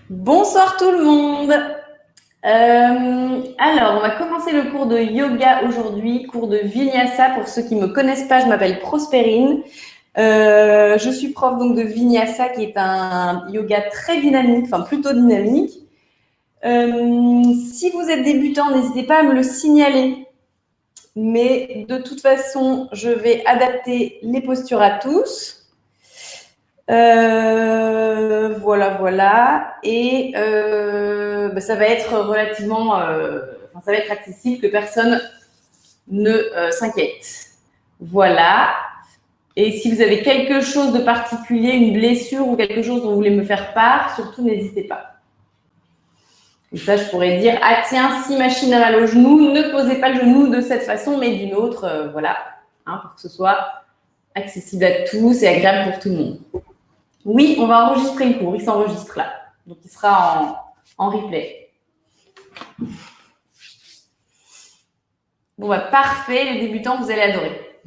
Bonsoir tout le monde. Alors, on va commencer le cours de yoga aujourd'hui, cours de Vinyasa. Pour ceux qui ne me connaissent pas, je m'appelle Prospérine. Je suis prof donc de Vinyasa, qui est un yoga très dynamique, enfin plutôt dynamique. Si vous êtes débutant, n'hésitez pas à me le signaler. Mais de toute façon, je vais adapter les postures à tous. Voilà. Et ça va être relativement, ça va être accessible, que personne ne s'inquiète. Voilà. Et si vous avez quelque chose de particulier, une blessure ou quelque chose dont vous voulez me faire part, surtout n'hésitez pas. Et ça, je pourrais dire, ah tiens, si machine a mal au genou, ne posez pas le genou de cette façon, mais d'une autre, voilà, pour que ce soit accessible à tous et agréable pour tout le monde. Oui, on va enregistrer le cours, il s'enregistre là. Donc, il sera en replay. Bon, parfait, les débutants, vous allez adorer.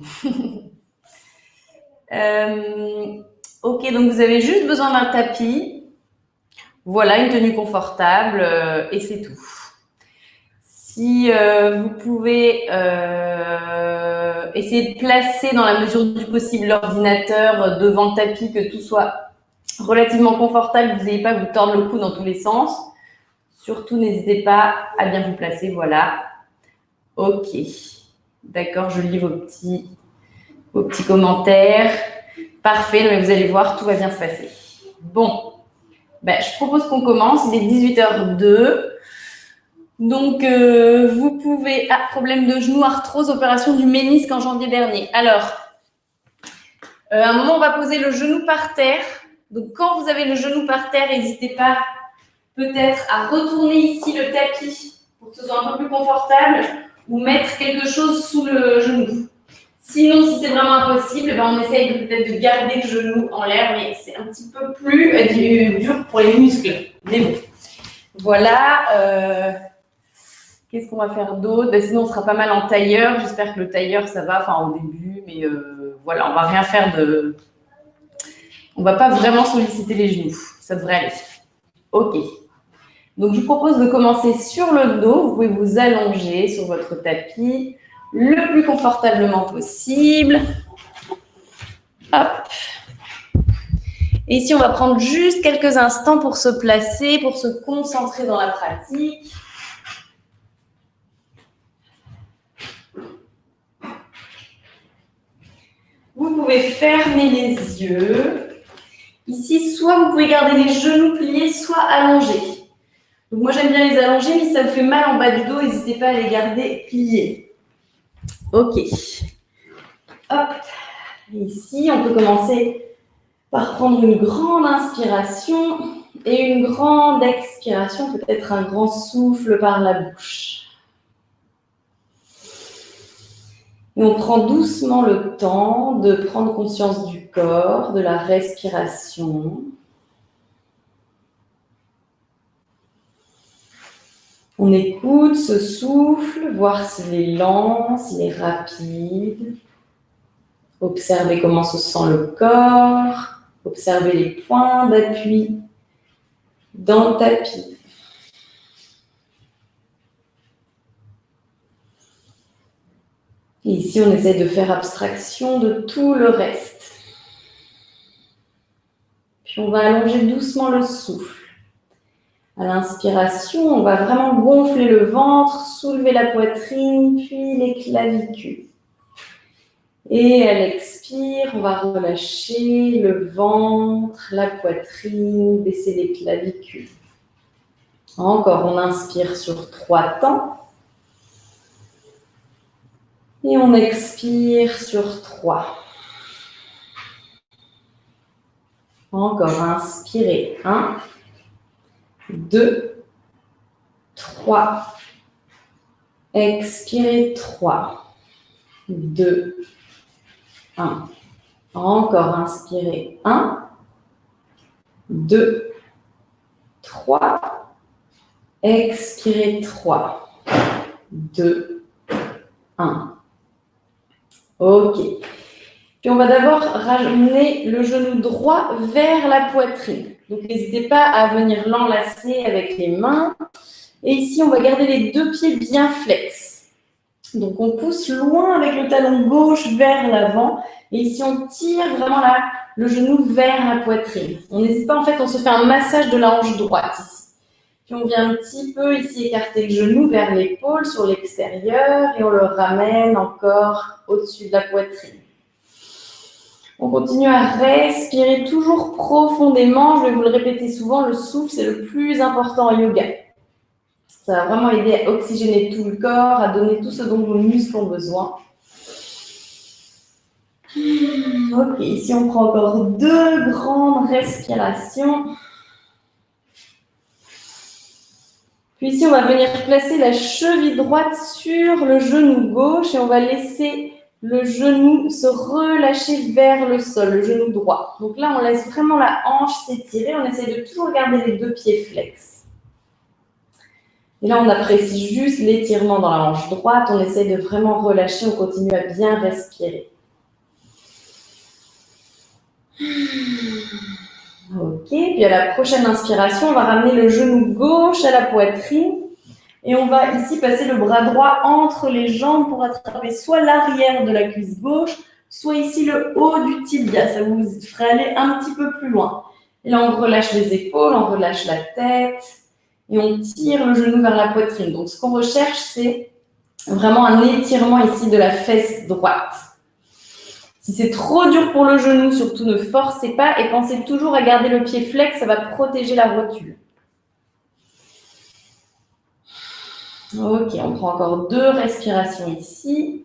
Ok, donc vous avez juste besoin d'un tapis. Voilà, une tenue confortable et c'est tout. Si vous pouvez essayer de placer dans la mesure du possible l'ordinateur devant le tapis, que tout soit relativement confortable, que vous n'ayez pas à vous tordre le cou dans tous les sens. Surtout, n'hésitez pas à bien vous placer, voilà. Ok, d'accord, je lis vos petits commentaires. Parfait, mais vous allez voir, tout va bien se passer. Bon, je propose qu'on commence, il est 18h02. Donc, vous pouvez... Ah, problème de genou, arthrose, opération du ménisque en janvier dernier. Alors, à un moment, on va poser le genou par terre. Donc, quand vous avez le genou par terre, n'hésitez pas peut-être à retourner ici le tapis pour que ce soit un peu plus confortable ou mettre quelque chose sous le genou. Sinon, si c'est vraiment impossible, on essaye peut-être de garder le genou en l'air, mais c'est un petit peu plus dur pour les muscles. Mais bon, voilà. Qu'est-ce qu'on va faire d'autre? Sinon, on sera pas mal en tailleur. J'espère que le tailleur, ça va, au début, mais voilà, on va rien faire de... On va pas vraiment solliciter les genoux. Ça devrait aller. Ok. Donc, je vous propose de commencer sur le dos. Vous pouvez vous allonger sur votre tapis le plus confortablement possible. Hop. Et ici, on va prendre juste quelques instants pour se placer, pour se concentrer dans la pratique. Vous pouvez fermer les yeux. Ici, soit vous pouvez garder les genoux pliés, soit allongés. Donc moi, j'aime bien les allonger, mais si ça me fait mal en bas du dos, n'hésitez pas à les garder pliés. Ok. Hop. Et ici, on peut commencer par prendre une grande inspiration et une grande expiration, peut-être un grand souffle par la bouche. Et on prend doucement le temps de prendre conscience du corps, de la respiration. On écoute ce souffle, voir s'il est lent, s'il est rapide. Observez comment se sent le corps. Observez les points d'appui dans le tapis. Et ici, on essaie de faire abstraction de tout le reste. Puis on va allonger doucement le souffle. À l'inspiration, on va vraiment gonfler le ventre, soulever la poitrine, puis les clavicules. Et à l'expire, on va relâcher le ventre, la poitrine, baisser les clavicules. Encore, on inspire sur 3 temps. Et on expire sur 3. Encore, inspirez. 1, 2, 3. Expirez 3, 2, 1. Encore, inspirez 1, 2, 3. Expirez 3, 2, 1. Ok. Puis on va d'abord ramener le genou droit vers la poitrine. Donc n'hésitez pas à venir l'enlacer avec les mains. Et ici, on va garder les deux pieds bien flex. Donc on pousse loin avec le talon gauche vers l'avant. Et ici, on tire vraiment le genou vers la poitrine. On n'hésite pas, en fait, on se fait un massage de la hanche droite ici. Puis on vient un petit peu ici écarter le genou vers l'épaule sur l'extérieur et on le ramène encore au-dessus de la poitrine. On continue à respirer toujours profondément. Je vais vous le répéter souvent, le souffle, c'est le plus important en yoga. Ça va vraiment aider à oxygéner tout le corps, à donner tout ce dont vos muscles ont besoin. Ok, ici on prend encore 2 grandes respirations. Puis ici, on va venir placer la cheville droite sur le genou gauche et on va laisser le genou se relâcher vers le sol, le genou droit. Donc là, on laisse vraiment la hanche s'étirer. On essaie de toujours garder les deux pieds flex. Et là, on apprécie juste l'étirement dans la hanche droite. On essaie de vraiment relâcher. On continue à bien respirer. Ok, puis à la prochaine inspiration, on va ramener le genou gauche à la poitrine. Et on va ici passer le bras droit entre les jambes pour attraper soit l'arrière de la cuisse gauche, soit ici le haut du tibia. Ça vous fera aller un petit peu plus loin. Et là, on relâche les épaules, on relâche la tête et on tire le genou vers la poitrine. Donc, ce qu'on recherche, c'est vraiment un étirement ici de la fesse droite. Si c'est trop dur pour le genou, surtout ne forcez pas et pensez toujours à garder le pied flex, ça va protéger la rotule. Ok, on prend encore 2 respirations ici.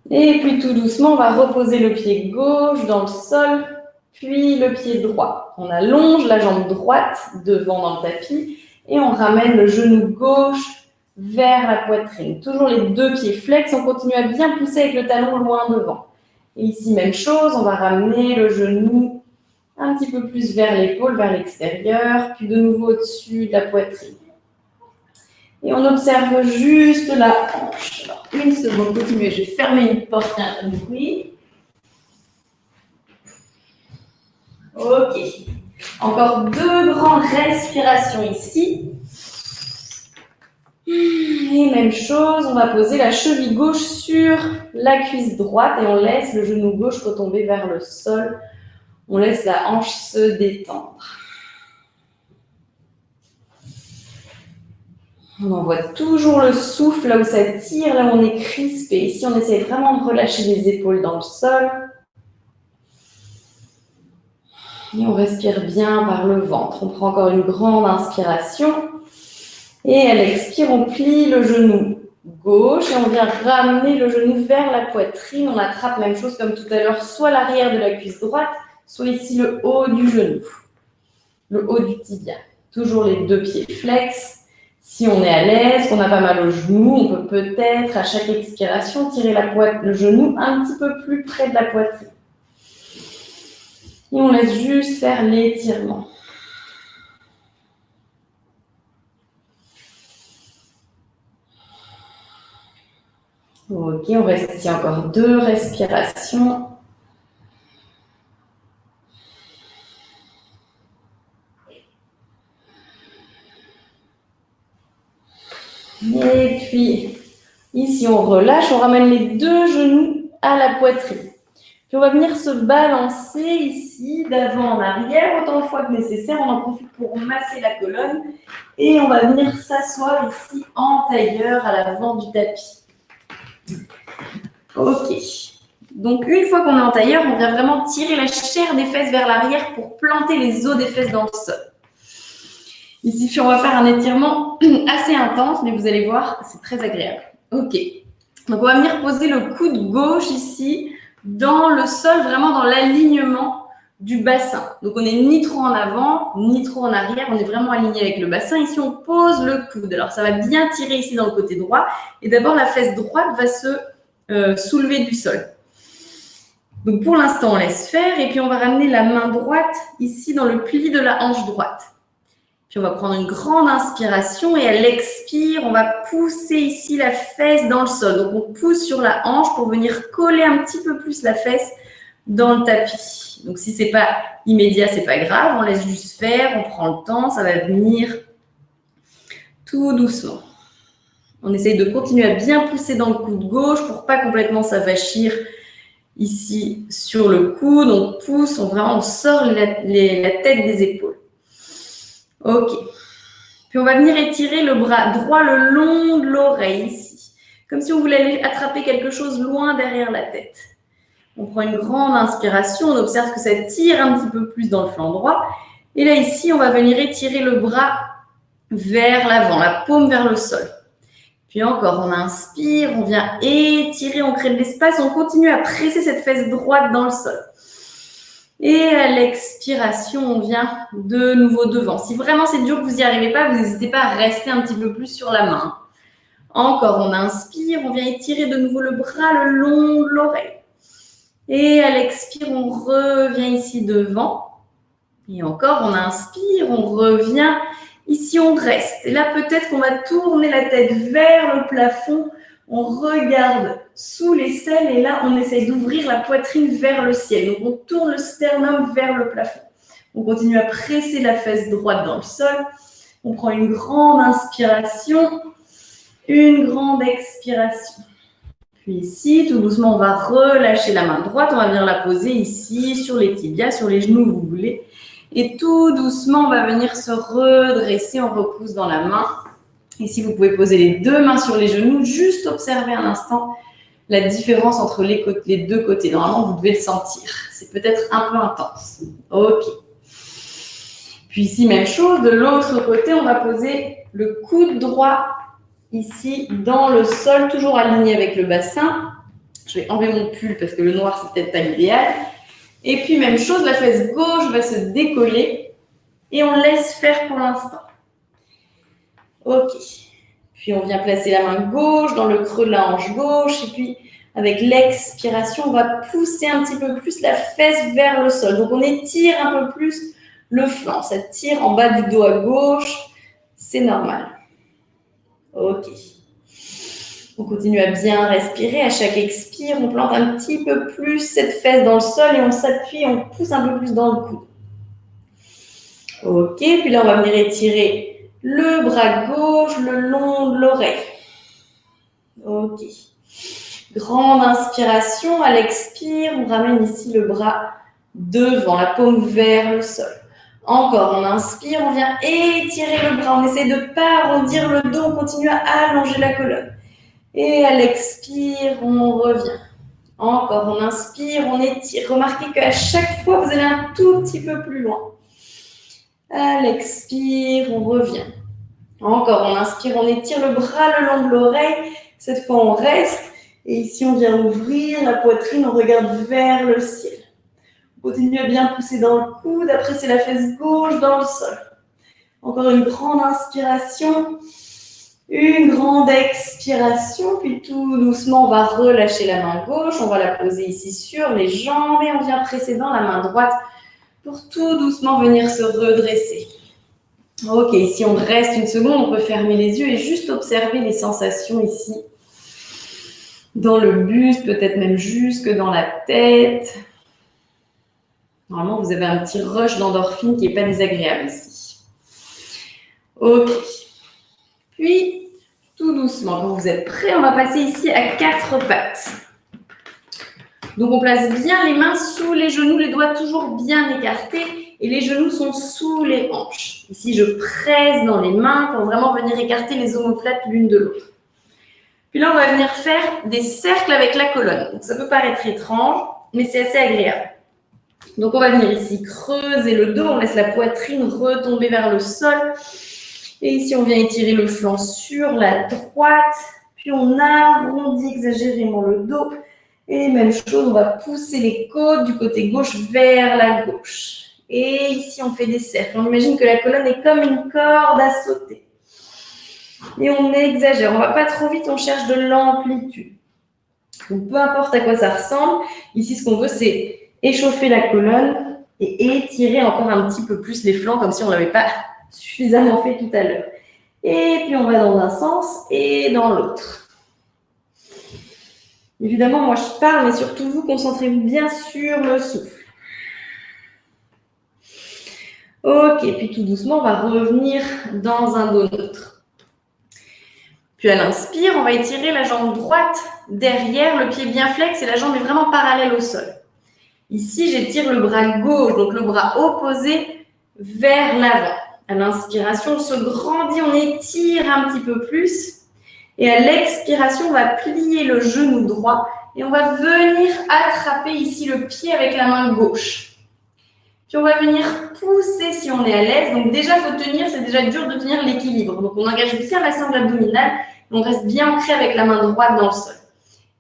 Et puis tout doucement, on va reposer le pied gauche dans le sol, puis le pied droit. On allonge la jambe droite devant dans le tapis et on ramène le genou gauche vers la poitrine. Toujours les 2 pieds flex, on continue à bien pousser avec le talon loin devant. Et ici, même chose, on va ramener le genou un petit peu plus vers l'épaule, vers l'extérieur, puis de nouveau au-dessus de la poitrine. Et on observe juste la hanche. Alors, une seconde, continuez. Je vais fermer une porte, il y a un bruit. Ok. Encore 2 grandes respirations ici. Et même chose, on va poser la cheville gauche sur la cuisse droite et on laisse le genou gauche retomber vers le sol. On laisse la hanche se détendre. On envoie toujours le souffle là où ça tire, là où on est crispé. Ici, on essaie vraiment de relâcher les épaules dans le sol. Et on respire bien par le ventre. On prend encore une grande inspiration. Et à l'expire, on plie le genou gauche et on vient ramener le genou vers la poitrine. On attrape, même chose comme tout à l'heure, soit l'arrière de la cuisse droite, soit ici le haut du genou, le haut du tibia. Toujours les 2 pieds flex. Si on est à l'aise, qu'on n'a pas mal au genou, on peut peut-être, à chaque expiration, tirer le genou un petit peu plus près de la poitrine. Et on laisse juste faire l'étirement. Ok, on reste ici encore 2 respirations. Et puis, ici, on relâche, on ramène les 2 genoux à la poitrine. Puis, on va venir se balancer ici, d'avant en arrière, autant de fois que nécessaire. On en profite pour masser la colonne. Et on va venir s'asseoir ici en tailleur à l'avant du tapis. Ok. Donc, une fois qu'on est en tailleur, on vient vraiment tirer la chair des fesses vers l'arrière pour planter les os des fesses dans le sol. Ici, on va faire un étirement assez intense, mais vous allez voir, c'est très agréable. Ok. Donc, on va venir poser le coude gauche ici dans le sol, vraiment dans l'alignement du bassin. Donc, on n'est ni trop en avant, ni trop en arrière. On est vraiment aligné avec le bassin. Ici, on pose le coude. Alors, ça va bien tirer ici dans le côté droit. Et d'abord, la fesse droite va se soulever du sol. Donc, pour l'instant, on laisse faire. Et puis, on va ramener la main droite ici dans le pli de la hanche droite. Puis on va prendre une grande inspiration et à l'expire, on va pousser ici la fesse dans le sol. Donc on pousse sur la hanche pour venir coller un petit peu plus la fesse dans le tapis. Donc si ce n'est pas immédiat, ce n'est pas grave, on laisse juste faire, on prend le temps, ça va venir tout doucement. On essaye de continuer à bien pousser dans le coude gauche pour pas complètement s'avachir ici sur le coude. On pousse, on sort la tête des épaules. Ok. Puis on va venir étirer le bras droit le long de l'oreille ici. Comme si on voulait aller attraper quelque chose loin derrière la tête. On prend une grande inspiration, on observe que ça tire un petit peu plus dans le flanc droit. Et là ici, on va venir étirer le bras vers l'avant, la paume vers le sol. Puis encore, on inspire, on vient étirer, on crée de l'espace, on continue à presser cette fesse droite dans le sol. Et à l'expiration, on vient de nouveau devant. Si vraiment c'est dur que vous n'y arrivez pas, vous n'hésitez pas à rester un petit peu plus sur la main. Encore, on inspire, on vient étirer de nouveau le bras le long de l'oreille. Et à l'expire, on revient ici devant. Et encore, on inspire, on revient. Ici, on reste. Et là, peut-être qu'on va tourner la tête vers le plafond. On regarde sous l'aisselle et là, on essaye d'ouvrir la poitrine vers le ciel. Donc, on tourne le sternum vers le plafond. On continue à presser la fesse droite dans le sol. On prend une grande inspiration, une grande expiration. Puis ici, tout doucement, on va relâcher la main droite. On va venir la poser ici, sur les tibias, sur les genoux, vous voulez. Et tout doucement, on va venir se redresser. On repousse dans la main. Ici, vous pouvez poser les deux mains sur les genoux. Juste observer un instant la différence entre les deux côtés. Normalement, vous devez le sentir. C'est peut-être un peu intense. Ok. Puis ici, même chose. De l'autre côté, on va poser le coude droit ici dans le sol, toujours aligné avec le bassin. Je vais enlever mon pull parce que le noir, c'est peut-être pas l'idéal. Et puis, même chose, la fesse gauche va se décoller et on laisse faire pour l'instant. Ok. Puis, on vient placer la main gauche dans le creux de la hanche gauche. Et puis, avec l'expiration, on va pousser un petit peu plus la fesse vers le sol. Donc, on étire un peu plus le flanc. Ça tire en bas du dos à gauche. C'est normal. Ok. On continue à bien respirer. À chaque expire, on plante un petit peu plus cette fesse dans le sol et on s'appuie, on pousse un peu plus dans le coude. Ok. Puis là, on va venir étirer le bras gauche le long de l'oreille. Ok. Grande inspiration. À l'expire, on ramène ici le bras devant, la paume vers le sol. Encore, on inspire, on vient étirer le bras. On essaie de ne pas arrondir le dos, on continue à allonger la colonne. Et à l'expire, on revient. Encore, on inspire, on étire. Remarquez qu'à chaque fois, vous allez un tout petit peu plus loin. À l'expire, on revient. Encore, on inspire, on étire le bras le long de l'oreille. Cette fois, on reste. Et ici, on vient ouvrir la poitrine, on regarde vers le ciel. On continue à bien pousser dans le coude. Après, c'est la fesse gauche dans le sol. Encore une grande inspiration. Une grande expiration, puis tout doucement, on va relâcher la main gauche, on va la poser ici sur les jambes et on vient presser dans la main droite pour tout doucement venir se redresser. Ok, si on reste une seconde, on peut fermer les yeux et juste observer les sensations ici dans le buste, peut-être même jusque dans la tête. Normalement, vous avez un petit rush d'endorphine qui n'est pas désagréable ici. Ok. Puis, tout doucement, quand vous êtes prêts, on va passer ici à 4 pattes. Donc, on place bien les mains sous les genoux, les doigts toujours bien écartés et les genoux sont sous les hanches. Ici, je presse dans les mains pour vraiment venir écarter les omoplates l'une de l'autre. Puis là, on va venir faire des cercles avec la colonne. Donc, ça peut paraître étrange, mais c'est assez agréable. Donc, on va venir ici creuser le dos, on laisse la poitrine retomber vers le sol. Et ici, on vient étirer le flanc sur la droite. Puis, on arrondit exagérément le dos. Et même chose, on va pousser les côtes du côté gauche vers la gauche. Et ici, on fait des cercles. On imagine que la colonne est comme une corde à sauter. Et on exagère. On ne va pas trop vite, on cherche de l'amplitude. Donc, peu importe à quoi ça ressemble. Ici, ce qu'on veut, c'est échauffer la colonne et étirer encore un petit peu plus les flancs, comme si on n'avait pas suffisamment fait tout à l'heure. Et puis, on va dans un sens et dans l'autre. Évidemment, moi, je parle, mais surtout vous, concentrez-vous bien sur le souffle. Ok, puis tout doucement, on va revenir dans un dos neutre. Puis à l'inspire, on va étirer la jambe droite derrière, le pied bien flex et la jambe est vraiment parallèle au sol. Ici, j'étire le bras gauche, donc le bras opposé vers l'avant. À l'inspiration, on se grandit, on étire un petit peu plus. Et à l'expiration, on va plier le genou droit et on va venir attraper ici le pied avec la main gauche. Puis on va venir pousser si on est à l'aise. Donc déjà, il faut tenir, c'est déjà dur de tenir l'équilibre. Donc on engage bien la sangle abdominale, on reste bien ancré avec la main droite dans le sol.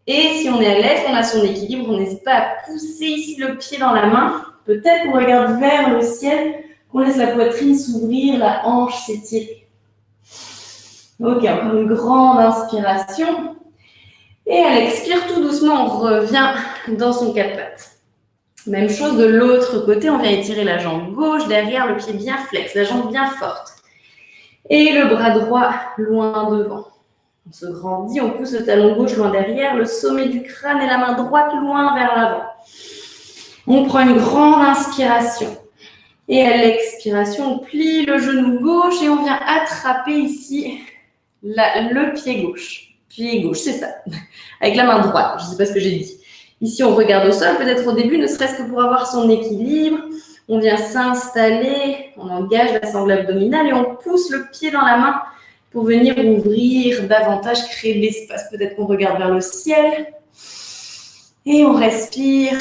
Et si on est à l'aise, on a son équilibre, on n'hésite pas à pousser ici le pied dans la main. Peut-être qu'on regarde vers le ciel, qu'on laisse la poitrine s'ouvrir, la hanche s'étirer. Ok, encore une grande inspiration. Et à l'expire, tout doucement, on revient dans son quatre pattes. Même chose de l'autre côté, on vient étirer la jambe gauche, derrière le pied bien flex, la jambe bien forte. Et le bras droit loin devant. On se grandit, on pousse le talon gauche loin derrière, le sommet du crâne et la main droite loin vers l'avant. On prend une grande inspiration. Et à l'expiration, on plie le genou gauche et on vient attraper ici le pied gauche. Pied gauche, c'est ça. Avec la main droite, je ne sais pas ce que j'ai dit. Ici, on regarde au sol, peut-être au début, ne serait-ce que pour avoir son équilibre. On vient s'installer, on engage la sangle abdominale et on pousse le pied dans la main pour venir ouvrir davantage, créer de l'espace. Peut-être qu'on regarde vers le ciel et on respire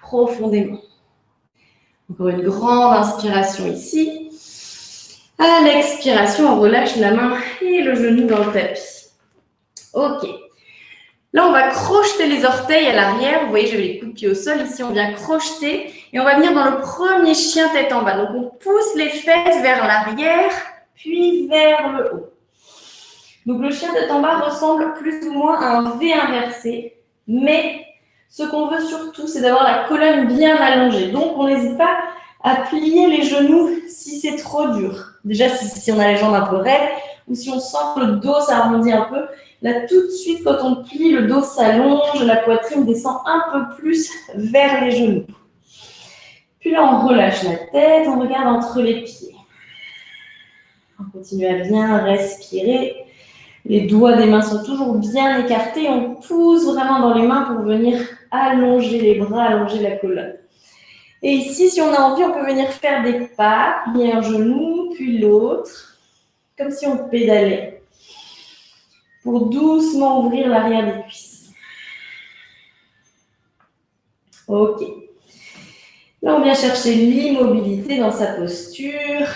profondément. Encore une grande inspiration ici. À l'expiration, on relâche la main et le genou dans le tapis. Ok. Là, on va crocheter les orteils à l'arrière. Vous voyez, j'avais les coups de pied au sol. Ici, on vient crocheter et on va venir dans le premier chien tête en bas. Donc, on pousse les fesses vers l'arrière, puis vers le haut. Donc, le chien tête en bas ressemble plus ou moins à un V inversé. Mais ce qu'on veut surtout, c'est d'avoir la colonne bien allongée. Donc, on n'hésite pas à plier les genoux si c'est trop dur. Déjà, si on a les jambes un peu raides ou si on sent que le dos s'arrondit un peu. Là, tout de suite, quand on plie, le dos s'allonge, la poitrine descend un peu plus vers les genoux. Puis là, on relâche la tête, on regarde entre les pieds. On continue à bien respirer. Les doigts des mains sont toujours bien écartés. On pousse vraiment dans les mains pour venir allonger les bras, allonger la colonne. Et ici, si on a envie, on peut venir faire des pas, plier un genou, puis l'autre, comme si on pédalait, pour doucement ouvrir l'arrière des cuisses. Ok. Là, on vient chercher l'immobilité dans sa posture.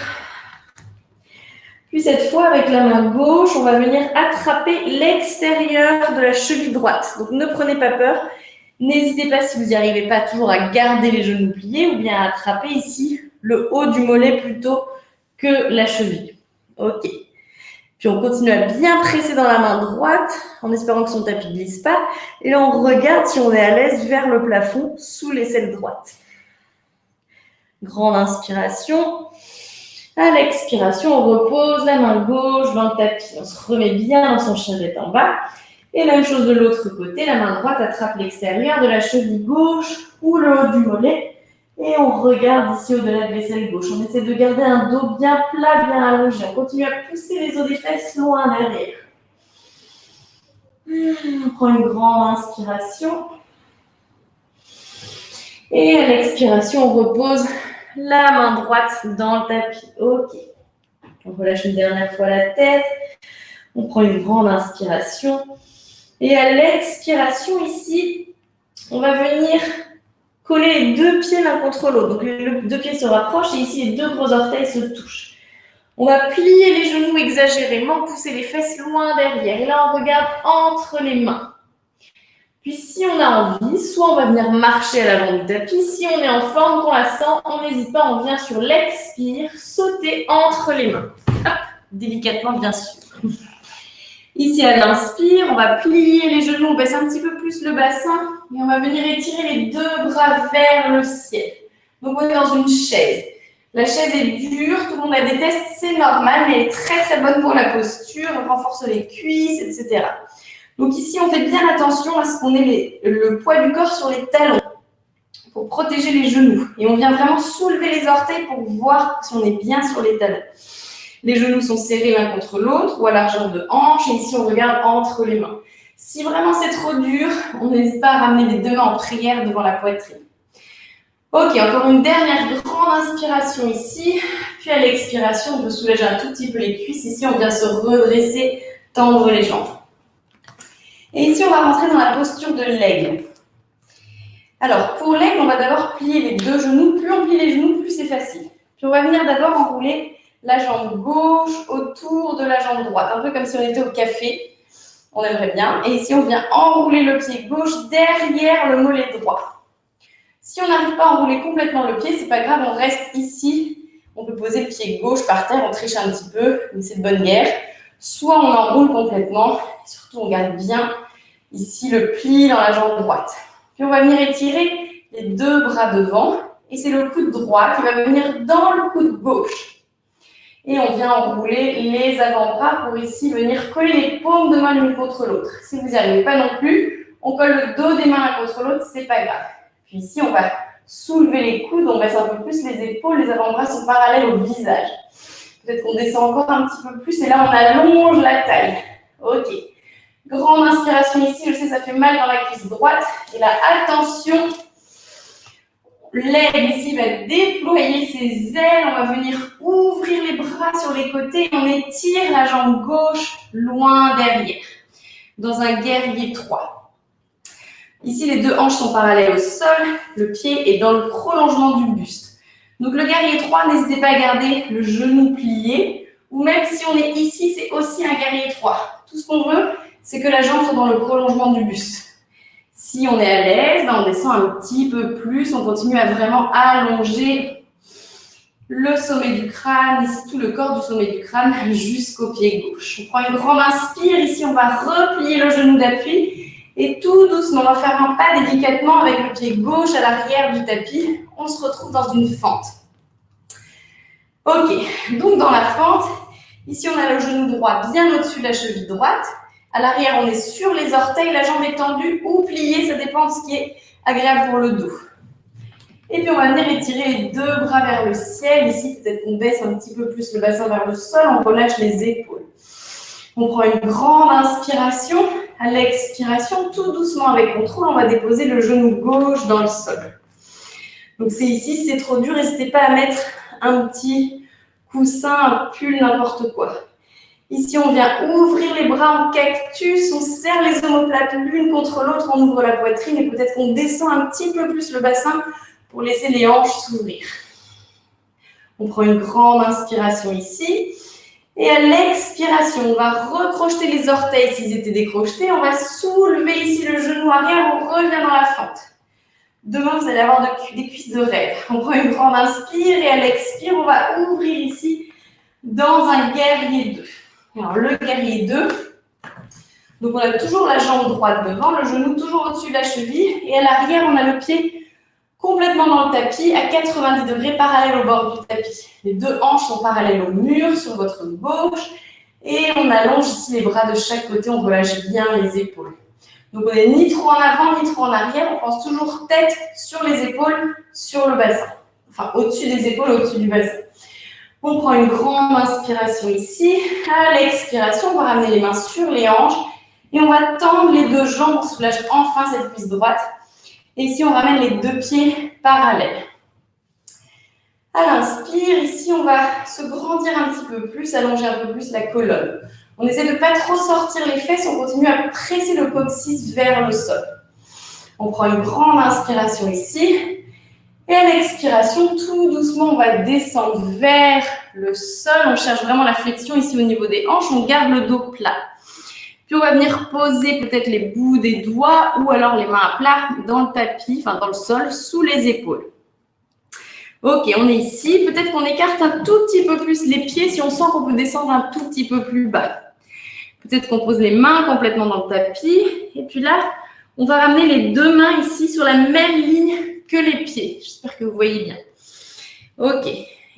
Puis cette fois, avec la main gauche, on va venir attraper l'extérieur de la cheville droite. Donc, ne prenez pas peur. N'hésitez pas, si vous n'y arrivez pas, toujours à garder les genoux pliés ou bien à attraper ici le haut du mollet plutôt que la cheville. Ok. Puis on continue à bien presser dans la main droite en espérant que son tapis ne glisse pas. Et là, on regarde si on est à l'aise vers le plafond sous l'aisselle droite. Grande inspiration. À l'expiration, on repose la main gauche dans le tapis. On se remet bien dans son chien tête en bas. Et même chose de l'autre côté, la main droite attrape l'extérieur de la cheville gauche ou le haut du mollet. Et on regarde ici au-delà de l'aisselle gauche. On essaie de garder un dos bien plat, bien allongé. On continue à pousser les os des fesses loin derrière. On prend une grande inspiration. Et à l'expiration, on repose la main droite dans le tapis. Ok. On relâche une dernière fois la tête. On prend une grande inspiration. Et à l'expiration, ici, on va venir coller les deux pieds l'un contre l'autre. Donc, les deux pieds se rapprochent et ici, les deux gros orteils se touchent. On va plier les genoux exagérément, pousser les fesses loin derrière. Et là, on regarde entre les mains. Puis, si on a envie, soit on va venir marcher à l'avant du tapis. Si on est en forme pour l'instant, on n'hésite pas, on vient sur l'expire, sauter entre les mains. Hop, délicatement, bien sûr. Ici, à l'inspire, on va plier les genoux, on baisse un petit peu plus le bassin et on va venir étirer les deux bras vers le ciel. Donc, on est dans une chaise. La chaise est dure, tout le monde la déteste, c'est normal, mais elle est très très bonne pour la posture, elle renforce les cuisses, etc. Donc ici, on fait bien attention à ce qu'on ait le poids du corps sur les talons pour protéger les genoux. Et on vient vraiment soulever les orteils pour voir si on est bien sur les talons. Les genoux sont serrés l'un contre l'autre ou à largeur de hanche, et ici, on regarde entre les mains. Si vraiment c'est trop dur, on n'hésite pas à ramener les deux mains en prière devant la poitrine. Ok, encore une dernière grande inspiration ici, puis à l'expiration, on peut soulager un tout petit peu les cuisses. Ici, on vient se redresser, tendre les jambes. Et ici, on va rentrer dans la posture de l'aigle. Alors, pour l'aigle, on va d'abord plier les deux genoux. Plus on plie les genoux, plus c'est facile. Puis on va venir d'abord enrouler la jambe gauche autour de la jambe droite, un peu comme si on était au café. On aimerait bien. Et ici, on vient enrouler le pied gauche derrière le mollet droit. Si on n'arrive pas à enrouler complètement le pied, c'est pas grave, on reste ici. On peut poser le pied gauche par terre, on triche un petit peu, mais c'est de bonne guerre. Soit on enroule complètement, et surtout on garde bien ici le pli dans la jambe droite. Puis on va venir étirer les deux bras devant, et c'est le coude droit qui va venir dans le coude gauche. Et on vient enrouler les avant-bras pour ici venir coller les paumes de main l'une contre l'autre. Si vous n'y arrivez pas non plus, on colle le dos des mains l'un contre l'autre, c'est pas grave. Puis ici, on va soulever les coudes, on baisse un peu plus les épaules, les avant-bras sont parallèles au visage. Peut-être qu'on descend encore un petit peu plus et là, on allonge la taille. Ok. Grande inspiration ici, je sais, ça fait mal dans la cuisse droite. Et là, attention, l'aigle ici va déployer ses ailes, on va venir ouvrir les bras sur les côtés et on étire la jambe gauche loin derrière, dans un guerrier 3. Ici, les deux hanches sont parallèles au sol, le pied est dans le prolongement du buste. Donc le guerrier 3, n'hésitez pas à garder le genou plié, ou même si on est ici, c'est aussi un guerrier 3. Tout ce qu'on veut, c'est que la jambe soit dans le prolongement du buste. Si on est à l'aise, on descend un petit peu plus, on continue à vraiment allonger le sommet du crâne, ici tout le corps du sommet du crâne jusqu'au pied gauche. On prend une grande inspire, ici on va replier le genou d'appui. Et tout doucement, on va faire un pas délicatement avec le pied gauche à l'arrière du tapis. On se retrouve dans une fente. Ok, donc dans la fente, ici on a le genou droit bien au-dessus de la cheville droite. À l'arrière, on est sur les orteils, la jambe est tendue ou pliée, ça dépend de ce qui est agréable pour le dos. Et puis on va venir étirer les deux bras vers le ciel. Ici, peut-être qu'on baisse un petit peu plus le bassin vers le sol, on relâche les épaules. On prend une grande inspiration. À l'expiration, tout doucement avec contrôle, on va déposer le genou gauche dans le sol. Donc c'est ici, si c'est trop dur, n'hésitez pas à mettre un petit coussin, un pull, n'importe quoi. Ici, on vient ouvrir les bras en cactus, on serre les omoplates l'une contre l'autre, on ouvre la poitrine et peut-être qu'on descend un petit peu plus le bassin pour laisser les hanches s'ouvrir. On prend une grande inspiration ici. Et à l'expiration, on va recrocheter les orteils s'ils étaient décrochetés. On va soulever ici le genou arrière, on revient dans la fente. Demain, vous allez avoir des cuisses de rêve. On prend une grande inspire et à l'expire, on va ouvrir ici dans un guerrier 2. Alors, le guerrier 2, donc on a toujours la jambe droite devant, le genou toujours au-dessus de la cheville. Et à l'arrière, on a le pied complètement dans le tapis, à 90 degrés, parallèle au bord du tapis. Les deux hanches sont parallèles au mur sur votre gauche. Et on allonge ici les bras de chaque côté, on relâche bien les épaules. Donc on n'est ni trop en avant, ni trop en arrière. On pense toujours tête sur les épaules, sur le bassin. Enfin, au-dessus des épaules, au-dessus du bassin. On prend une grande inspiration ici. À l'expiration, on va ramener les mains sur les hanches. Et on va tendre les deux jambes, on soulage enfin cette cuisse droite. Et ici, on ramène les deux pieds parallèles. À l'inspire, ici, on va se grandir un petit peu plus, allonger un peu plus la colonne. On essaie de ne pas trop sortir les fesses, on continue à presser le coccyx vers le sol. On prend une grande inspiration ici. Et à l'expiration, tout doucement, on va descendre vers le sol. On cherche vraiment la flexion ici au niveau des hanches. On garde le dos plat. Puis on va venir poser peut-être les bouts des doigts ou alors les mains à plat dans le tapis, enfin dans le sol, sous les épaules. Ok, on est ici. Peut-être qu'on écarte un tout petit peu plus les pieds si on sent qu'on peut descendre un tout petit peu plus bas. Peut-être qu'on pose les mains complètement dans le tapis. Et puis là, on va ramener les deux mains ici sur la même ligne que les pieds. J'espère que vous voyez bien. Ok.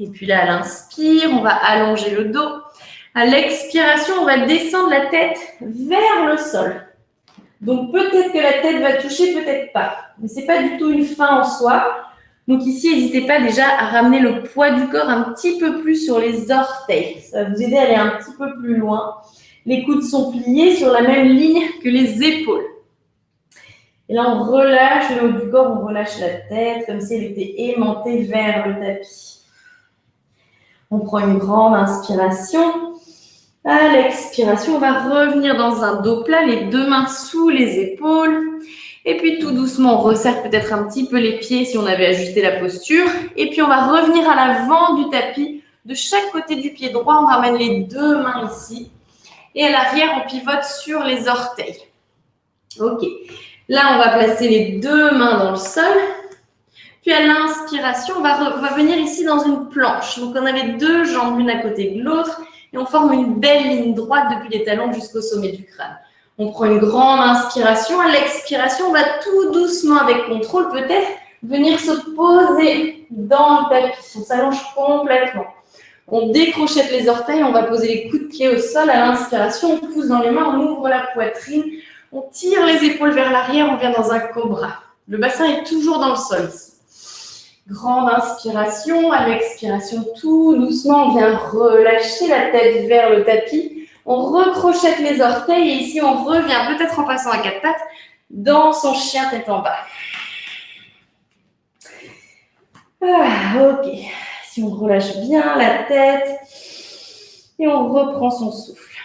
Et puis là, à l'inspire, on va allonger le dos. À l'expiration, on va descendre la tête vers le sol. Donc, peut-être que la tête va toucher, peut-être pas. Mais ce n'est pas du tout une fin en soi. Donc ici, n'hésitez pas déjà à ramener le poids du corps un petit peu plus sur les orteils. Ça va vous aider à aller un petit peu plus loin. Les coudes sont pliés sur la même ligne que les épaules. Et là, on relâche le haut du corps, on relâche la tête, comme si elle était aimantée vers le tapis. On prend une grande inspiration. À l'expiration, on va revenir dans un dos plat, les deux mains sous les épaules. Et puis tout doucement, on resserre peut-être un petit peu les pieds si on avait ajusté la posture. Et puis on va revenir à l'avant du tapis. De chaque côté du pied droit, on ramène les deux mains ici. Et à l'arrière, on pivote sur les orteils. Ok. Là, on va placer les deux mains dans le sol. Puis à l'inspiration, on va venir ici dans une planche. Donc on a les deux jambes l'une à côté de l'autre. Et on forme une belle ligne droite depuis les talons jusqu'au sommet du crâne. On prend une grande inspiration. À l'expiration, on va tout doucement, avec contrôle peut-être, venir se poser dans le tapis. On s'allonge complètement. On décrochette les orteils, on va poser les coudes de pied au sol. À l'inspiration, on pousse dans les mains, on ouvre la poitrine. On tire les épaules vers l'arrière, on vient dans un cobra. Le bassin est toujours dans le sol ici. Grande inspiration. À l'expiration, tout doucement, on vient relâcher la tête vers le tapis. On recrochette les orteils et ici, on revient, peut-être en passant à quatre pattes, dans son chien tête en bas. Ok. Si on relâche bien la tête et on reprend son souffle.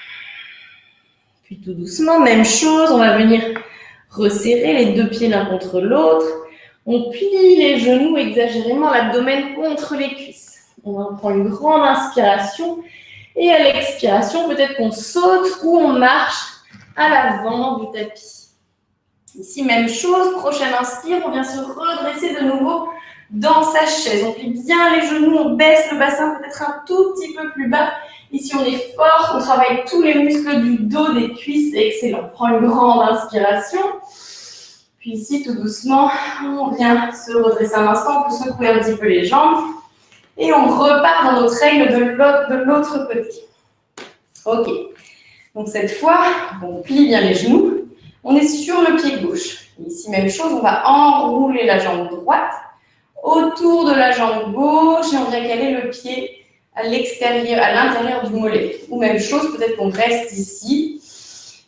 Puis tout doucement, même chose, on va venir resserrer les deux pieds l'un contre l'autre. On plie les genoux exagérément, l'abdomen contre les cuisses. On va prendre une grande inspiration. Et à l'expiration, peut-être qu'on saute ou on marche à l'avant du tapis. Ici, même chose, prochaine inspire, on vient se redresser de nouveau dans sa chaise. On plie bien les genoux, on baisse le bassin peut-être un tout petit peu plus bas. Ici, on est fort, on travaille tous les muscles du dos, des cuisses, c'est excellent. On prend une grande inspiration. Puis ici, tout doucement, on vient se redresser un instant, on peut secouer un petit peu les jambes. Et on repart dans notre règle de l'autre côté. Ok. Donc cette fois, on plie bien les genoux. On est sur le pied gauche. Ici, même chose, on va enrouler la jambe droite autour de la jambe gauche et on vient caler le pied à l'extérieur, à l'intérieur du mollet. Ou même chose, peut-être qu'on reste ici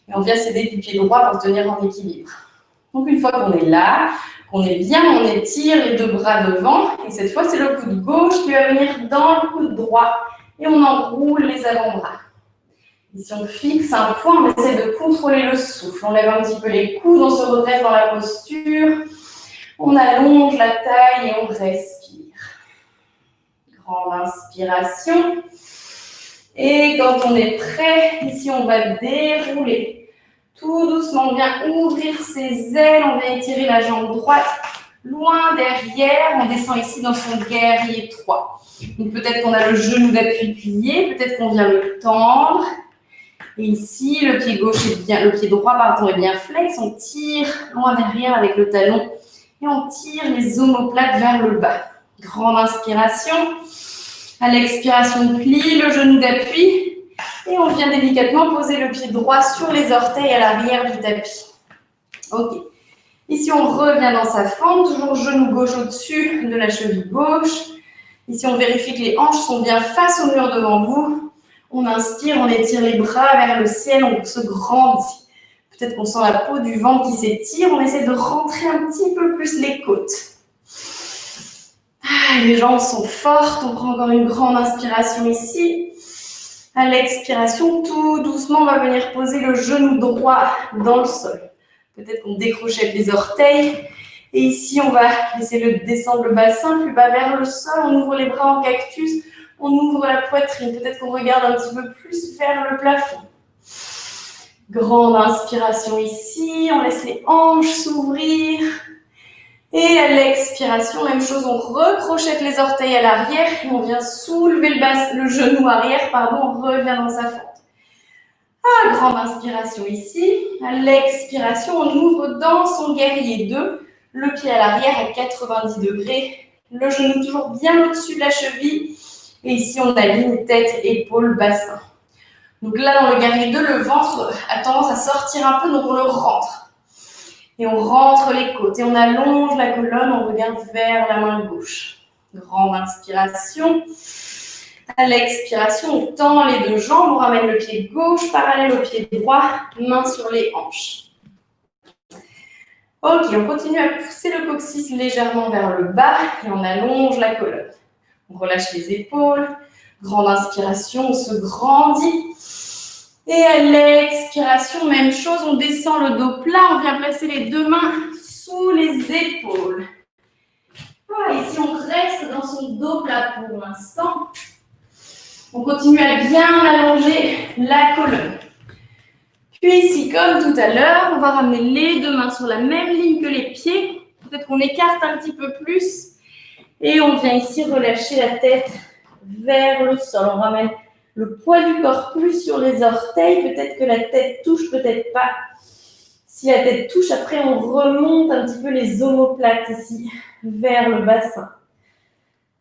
et on vient s'aider du pied droit pour tenir en équilibre. Donc une fois qu'on est là, qu'on est bien, on étire les deux bras devant. Et cette fois, c'est le coude gauche qui va venir dans le coude droit. Et on enroule les avant-bras. Ici, on fixe un point, on essaie de contrôler le souffle. On lève un petit peu les coudes, on se redresse dans la posture. On allonge la taille et on respire. Grande inspiration. Et quand on est prêt, ici, on va dérouler. Tout doucement, on vient ouvrir ses ailes, on vient étirer la jambe droite loin derrière. On descend ici dans son guerrier 3. Donc peut-être qu'on a le genou d'appui plié, peut-être qu'on vient le tendre. Et ici, le pied gauche est bien, le pied droit pardon, est bien flex. On tire loin derrière avec le talon et on tire les omoplates vers le bas. Grande inspiration. À l'expiration, on plie le genou d'appui. Et on vient délicatement poser le pied droit sur les orteils à l'arrière du tapis. Ok. Ici, on revient dans sa fente, toujours genou gauche au-dessus de la cheville gauche. Ici, on vérifie que les hanches sont bien face au mur devant vous. On inspire, on étire les bras vers le ciel, on se grandit. Peut-être qu'on sent la peau du ventre qui s'étire. On essaie de rentrer un petit peu plus les côtes. Les jambes sont fortes. On prend encore une grande inspiration ici. À l'expiration, tout doucement, on va venir poser le genou droit dans le sol. Peut-être qu'on décrochette les orteils. Et ici, on va laisser descendre le bassin plus bas vers le sol. On ouvre les bras en cactus. On ouvre la poitrine. Peut-être qu'on regarde un petit peu plus vers le plafond. Grande inspiration ici. On laisse les hanches s'ouvrir. Et à l'expiration, même chose, on recrochette les orteils à l'arrière et on vient soulever le genou arrière, on revient dans sa fente. Grande inspiration ici. À l'expiration, on ouvre dans son guerrier 2, le pied à l'arrière à 90 degrés, le genou toujours bien au-dessus de la cheville. Et ici, on aligne tête, épaules, bassin. Donc là, dans le guerrier 2, le ventre a tendance à sortir un peu, donc on le rentre. Et on rentre les côtes et on allonge la colonne, on regarde vers la main gauche. Grande inspiration. À l'expiration, on tend les deux jambes, on ramène le pied gauche parallèle au pied droit, main sur les hanches. Ok, on continue à pousser le coccyx légèrement vers le bas et on allonge la colonne. On relâche les épaules. Grande inspiration, on se grandit. Et à l'expiration, même chose, on descend le dos plat, on vient placer les deux mains sous les épaules. Voilà, ici, on reste dans son dos plat pour l'instant. On continue à bien allonger la colonne. Puis ici, comme tout à l'heure, on va ramener les deux mains sur la même ligne que les pieds. Peut-être qu'on écarte un petit peu plus. Et on vient ici relâcher la tête vers le sol. On ramène le poids du corps plus sur les orteils. Peut-être que la tête touche, peut-être pas. Si la tête touche, après, on remonte un petit peu les omoplates ici, vers le bassin.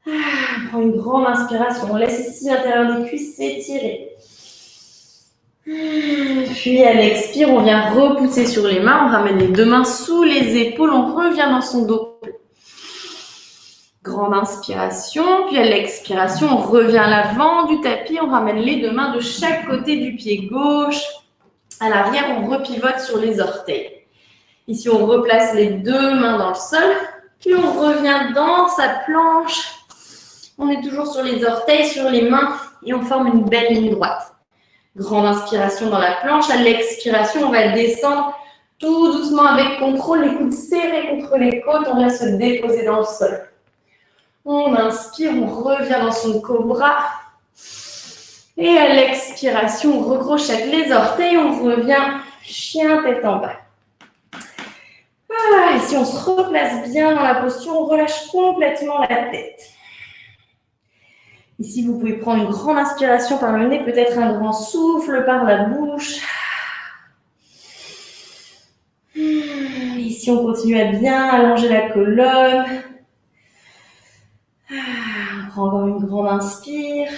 On prend une grande inspiration. On laisse ici l'intérieur des cuisses s'étirer. Puis à l'expire, on vient repousser sur les mains. On ramène les deux mains sous les épaules. On revient dans son dos. Grande inspiration. Puis à l'expiration, on revient à l'avant du tapis. On ramène les deux mains de chaque côté du pied gauche. À l'arrière, on repivote sur les orteils. Ici, on replace les deux mains dans le sol. Puis on revient dans sa planche. On est toujours sur les orteils, sur les mains. Et on forme une belle ligne droite. Grande inspiration dans la planche. À l'expiration, on va descendre tout doucement avec contrôle. Les coudes serrés contre les côtes. On vient se déposer dans le sol. On inspire, on revient dans son cobra. Et à l'expiration, on recrochette les orteils. On revient chien tête en bas. Voilà, et si on se replace bien dans la posture, on relâche complètement la tête. Ici, vous pouvez prendre une grande inspiration par le nez, peut-être un grand souffle par la bouche. Ici, on continue à bien allonger la colonne. On prend encore une grande inspire.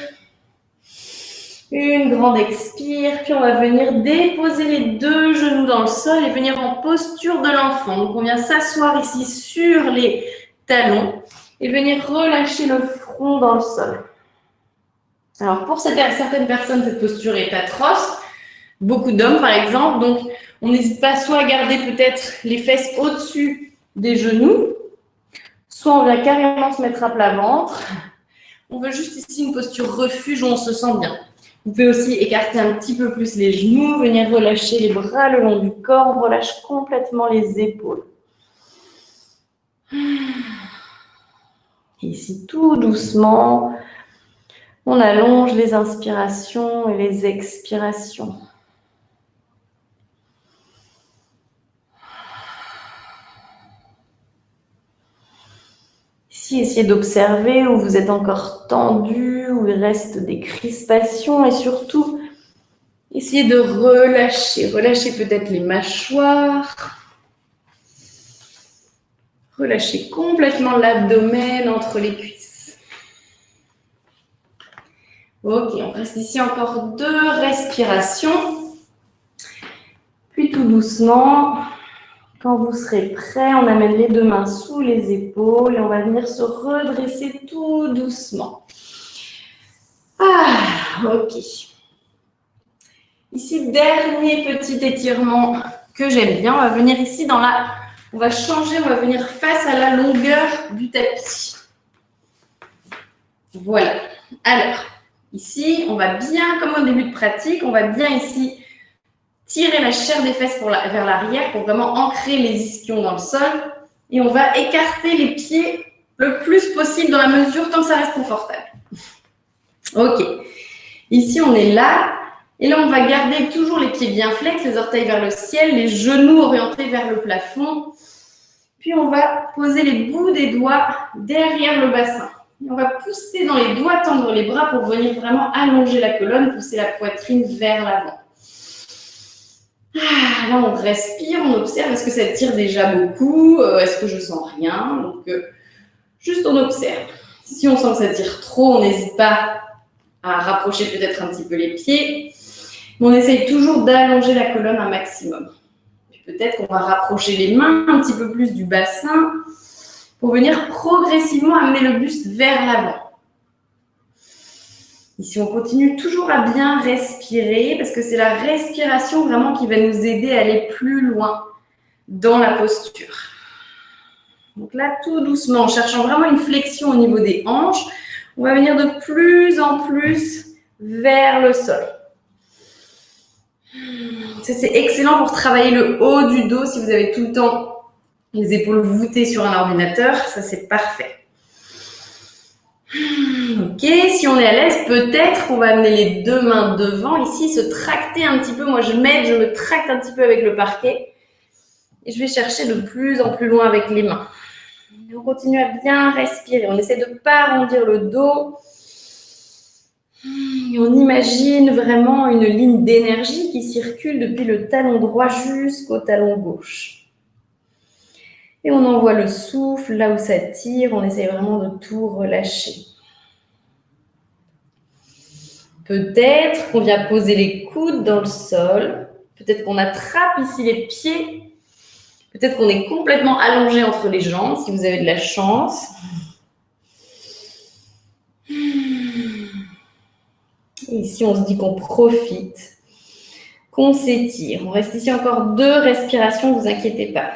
Une grande expire. Puis, on va venir déposer les deux genoux dans le sol et venir en posture de l'enfant. Donc, on vient s'asseoir ici sur les talons et venir relâcher le front dans le sol. Alors, pour certaines personnes, cette posture est atroce. Beaucoup d'hommes, par exemple. Donc, on n'hésite pas soit à garder peut-être les fesses au-dessus des genoux, soit on vient carrément se mettre à plat ventre. On veut juste ici une posture refuge où on se sent bien. Vous pouvez aussi écarter un petit peu plus les genoux, venir relâcher les bras le long du corps. On relâche complètement les épaules. Et ici, tout doucement, on allonge les inspirations et les expirations. Ici, essayez d'observer où vous êtes encore tendu, où il reste des crispations et surtout, essayez de relâcher. Relâchez peut-être les mâchoires. Relâchez complètement l'abdomen entre les cuisses. Ok, on reste ici encore 2 respirations. Puis tout doucement, quand vous serez prêt, on amène les deux mains sous les épaules et on va venir se redresser tout doucement. Ok. Ici, dernier petit étirement que j'aime bien. On va venir ici dans la... On va changer, on va venir face à la longueur du tapis. Voilà. Alors, ici, on va bien, comme au début de pratique, on va bien ici tirer la chair des fesses vers l'arrière pour vraiment ancrer les ischions dans le sol. Et on va écarter les pieds le plus possible dans la mesure tant que ça reste confortable. Ok. Ici, on est là. Et là, on va garder toujours les pieds bien flex, les orteils vers le ciel, les genoux orientés vers le plafond. Puis, on va poser les bouts des doigts derrière le bassin. Et on va pousser dans les doigts, tendre les bras pour venir vraiment allonger la colonne, pousser la poitrine vers l'avant. Là, on respire, on observe. Est-ce que ça tire déjà beaucoup? Est-ce que je sens rien? Donc, juste on observe. Si on sent que ça tire trop, on n'hésite pas à rapprocher peut-être un petit peu les pieds. Mais on essaye toujours d'allonger la colonne un maximum. Peut-être qu'on va rapprocher les mains un petit peu plus du bassin pour venir progressivement amener le buste vers l'avant. Ici, on continue toujours à bien respirer parce que c'est la respiration vraiment qui va nous aider à aller plus loin dans la posture. Donc là, tout doucement, en cherchant vraiment une flexion au niveau des hanches, on va venir de plus en plus vers le sol. Ça, c'est excellent pour travailler le haut du dos si vous avez tout le temps les épaules voûtées sur un ordinateur. Ça, c'est parfait. Ok, si on est à l'aise, peut-être qu'on va amener les deux mains devant ici, se tracter un petit peu. Moi, je me tracte un petit peu avec le parquet. Et je vais chercher de plus en plus loin avec les mains. Et on continue à bien respirer. On essaie de ne pas arrondir le dos. Et on imagine vraiment une ligne d'énergie qui circule depuis le talon droit jusqu'au talon gauche. Et on envoie le souffle là où ça tire. On essaie vraiment de tout relâcher. Peut-être qu'on vient poser les coudes dans le sol. Peut-être qu'on attrape ici les pieds. Peut-être qu'on est complètement allongé entre les jambes, si vous avez de la chance. Et ici, on se dit qu'on profite, qu'on s'étire. On reste ici encore 2 respirations, ne vous inquiétez pas.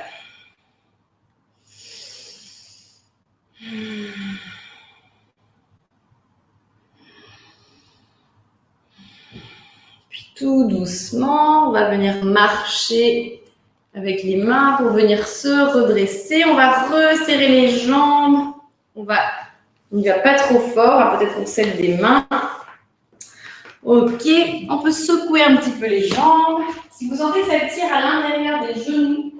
Puis tout doucement, on va venir marcher avec les mains pour venir se redresser. On va resserrer les jambes. On n'y va pas trop fort, peut-être qu'on serre des mains. Ok, on peut secouer un petit peu les jambes. Si vous sentez que ça tire à l'intérieur des genoux,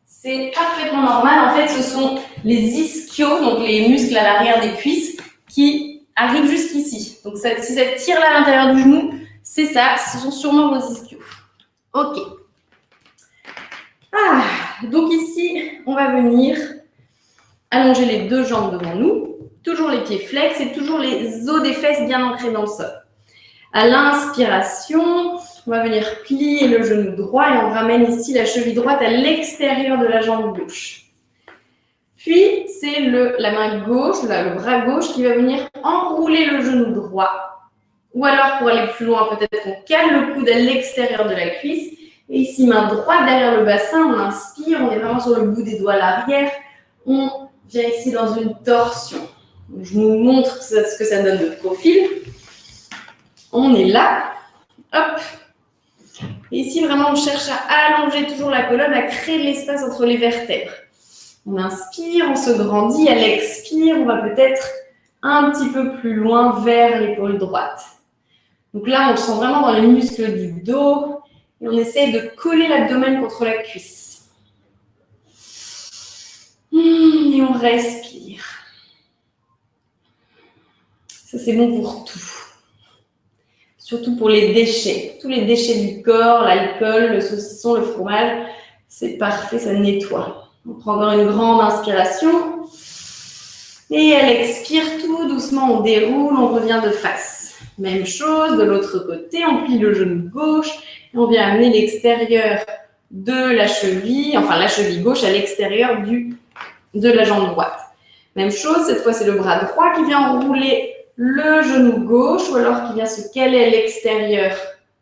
c'est parfaitement normal. En fait, ce sont les ischios, donc les muscles à l'arrière des cuisses, qui arrivent jusqu'ici. Donc, si ça tire là à l'intérieur du genou, c'est ça. Ce sont sûrement vos ischios. Ok. Donc ici, on va venir allonger les 2 jambes devant nous. Toujours les pieds flex et toujours les os des fesses bien ancrés dans le sol. À l'inspiration, on va venir plier le genou droit et on ramène ici la cheville droite à l'extérieur de la jambe gauche. Puis, c'est la main gauche, le bras gauche qui va venir enrouler le genou droit. Ou alors, pour aller plus loin, peut-être qu'on cale le coude à l'extérieur de la cuisse. Et ici, main droite derrière le bassin, on inspire, on est vraiment sur le bout des doigts à l'arrière. On vient ici dans une torsion. Donc, je vous montre ce que ça donne de profil. On est là, hop. Et ici, vraiment, on cherche à allonger toujours la colonne, à créer de l'espace entre les vertèbres. On inspire, on se grandit. À l'expire, on va peut-être un petit peu plus loin vers l'épaule droite. Donc là, on le sent vraiment dans les muscles du dos. Et on essaie de coller l'abdomen contre la cuisse. Et on respire. Ça, c'est bon pour tout. Surtout pour les déchets. Tous les déchets du corps, l'alcool, le saucisson, le fromage, c'est parfait, ça nettoie. On prend encore une grande inspiration. Et à l'expire, tout doucement, on déroule, on revient de face. Même chose, de l'autre côté, on plie le genou gauche et on vient amener l'extérieur de la cheville, enfin la cheville gauche à l'extérieur de la jambe droite. Même chose, cette fois, c'est le bras droit qui vient enrouler le genou gauche ou alors qui vient se caler à l'extérieur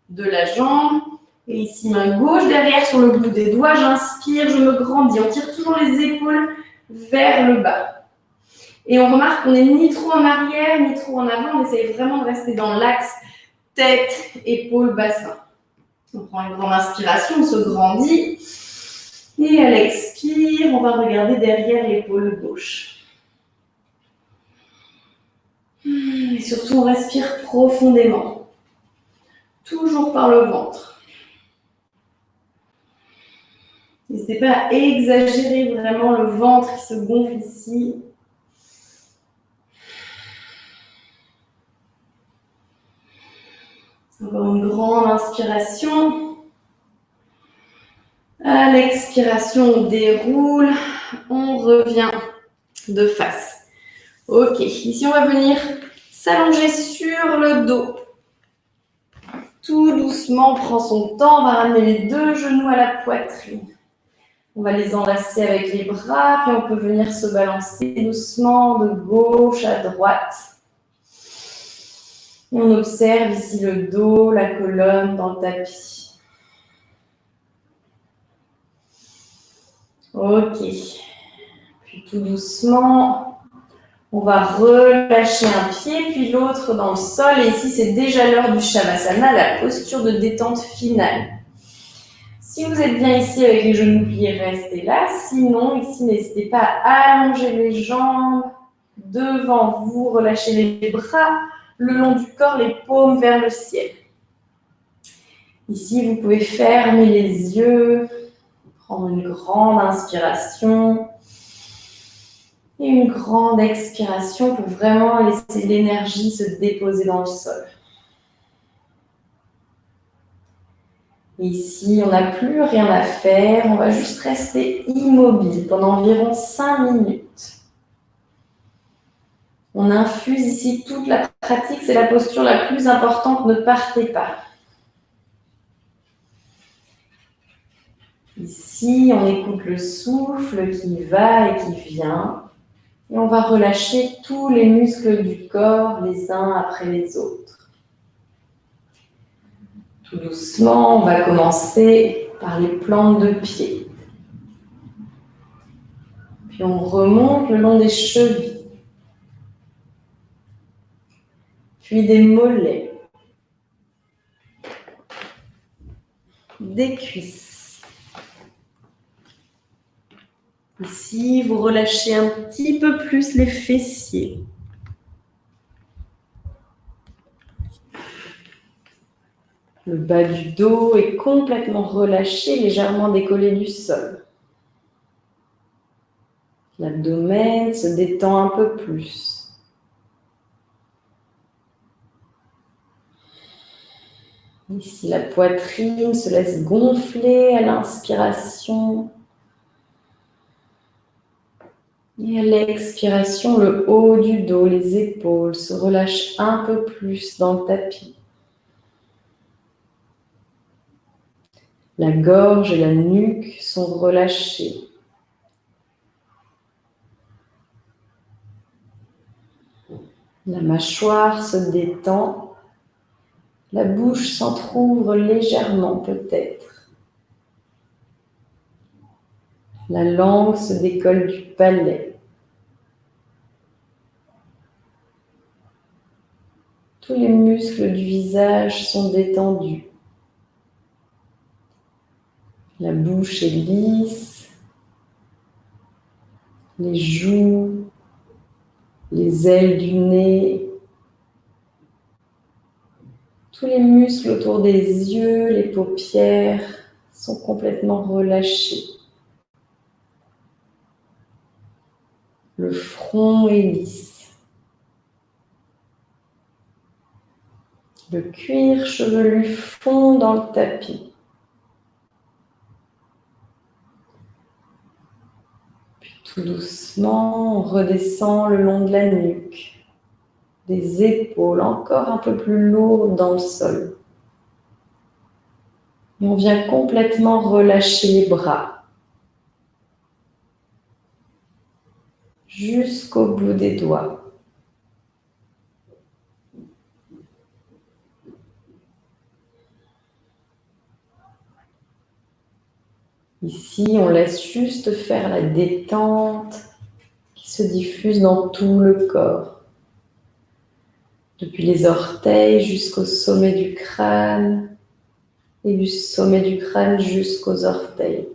de la jambe. Et ici, main gauche derrière sur le bout des doigts, j'inspire, je me grandis. On tire toujours les épaules vers le bas. Et on remarque qu'on n'est ni trop en arrière, ni trop en avant. On essaye vraiment de rester dans l'axe tête, épaule, bassin. On prend une grande inspiration, on se grandit. Et à l'expire, on va regarder derrière l'épaule gauche. Et surtout, on respire profondément. Toujours par le ventre. N'hésitez pas à exagérer vraiment le ventre qui se gonfle ici. Encore une grande inspiration. À l'expiration, on déroule. On revient de face. Ok, ici on va venir s'allonger sur le dos. Tout doucement, on prend son temps, on va ramener les deux genoux à la poitrine. On va les enlacer avec les bras, puis on peut venir se balancer doucement de gauche à droite. Et on observe ici le dos, la colonne dans le tapis. Ok. Puis tout doucement, on va relâcher un pied, puis l'autre dans le sol. Et ici, c'est déjà l'heure du Shavasana, la posture de détente finale. Si vous êtes bien ici avec les genoux pliés, restez là. Sinon, ici, n'hésitez pas à allonger les jambes devant vous, relâchez les bras le long du corps, les paumes vers le ciel. Ici, vous pouvez fermer les yeux, prendre une grande inspiration et une grande expiration pour vraiment laisser l'énergie se déposer dans le sol. Et ici, on n'a plus rien à faire, on va juste rester immobile pendant environ 5 minutes. On infuse ici toute la pratique, c'est la posture la plus importante, ne partez pas. Ici, on écoute le souffle qui va et qui vient. Et on va relâcher tous les muscles du corps les uns après les autres. Tout doucement, on va commencer par les plantes de pied. Puis on remonte le long des chevilles. Puis des mollets. Des cuisses. Ici, vous relâchez un petit peu plus les fessiers. Le bas du dos est complètement relâché, légèrement décollé du sol. L'abdomen se détend un peu plus. Ici, la poitrine se laisse gonfler à l'inspiration. Et à l'expiration, le haut du dos, les épaules se relâchent un peu plus dans le tapis. La gorge et la nuque sont relâchées. La mâchoire se détend. La bouche s'entrouvre légèrement peut-être. La langue se décolle du palais. Tous les muscles du visage sont détendus. La bouche est lisse. Les joues, les ailes du nez. Tous les muscles autour des yeux, les paupières sont complètement relâchés. Le front est lisse. Le cuir chevelu fond dans le tapis. Puis tout doucement, on redescend le long de la nuque, des épaules encore un peu plus lourdes dans le sol. Et on vient complètement relâcher les bras jusqu'au bout des doigts. Ici, on laisse juste faire la détente qui se diffuse dans tout le corps. Depuis les orteils jusqu'au sommet du crâne et du sommet du crâne jusqu'aux orteils.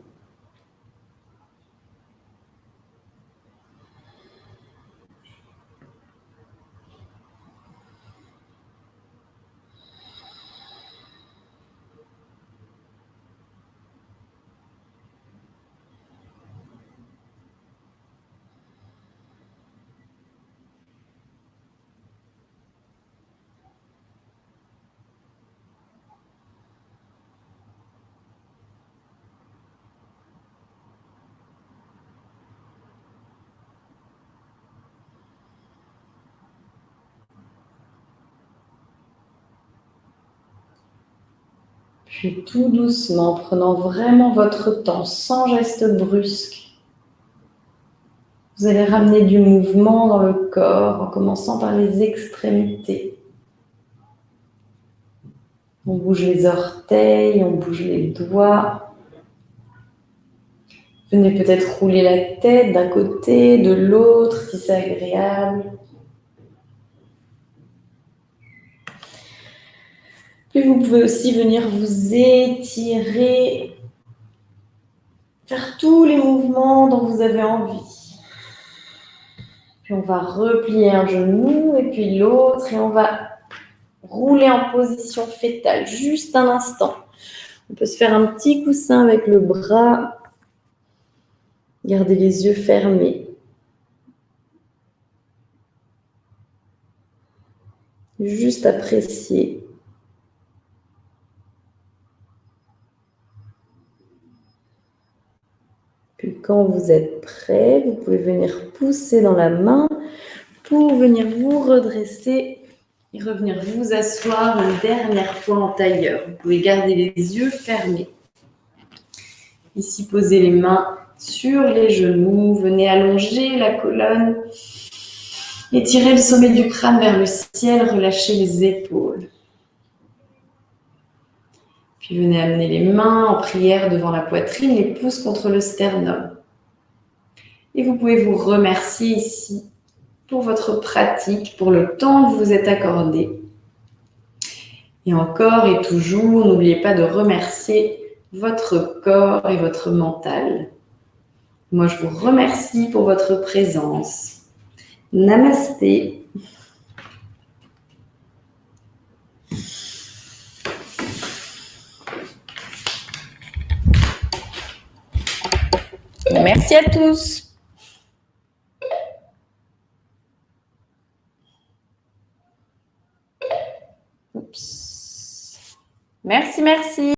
Puis tout doucement, en prenant vraiment votre temps, sans geste brusque, vous allez ramener du mouvement dans le corps en commençant par les extrémités. On bouge les orteils, on bouge les doigts. Venez peut-être rouler la tête d'un côté, de l'autre, si c'est agréable. Puis vous pouvez aussi venir vous étirer, faire tous les mouvements dont vous avez envie. Puis on va replier un genou et puis l'autre et on va rouler en position fétale, juste un instant. On peut se faire un petit coussin avec le bras. Gardez les yeux fermés. Juste apprécier. Puis quand vous êtes prêt, vous pouvez venir pousser dans la main pour venir vous redresser et revenir vous asseoir une dernière fois en tailleur. Vous pouvez garder les yeux fermés. Ici, posez les mains sur les genoux. Venez allonger la colonne. Étirez le sommet du crâne vers le ciel. Relâchez les épaules. Puis venez amener les mains en prière devant la poitrine, les pouces contre le sternum. Et vous pouvez vous remercier ici pour votre pratique, pour le temps que vous êtes accordé. Et encore et toujours, n'oubliez pas de remercier votre corps et votre mental. Moi, je vous remercie pour votre présence. Namasté. Merci à tous. Oups. Merci, merci.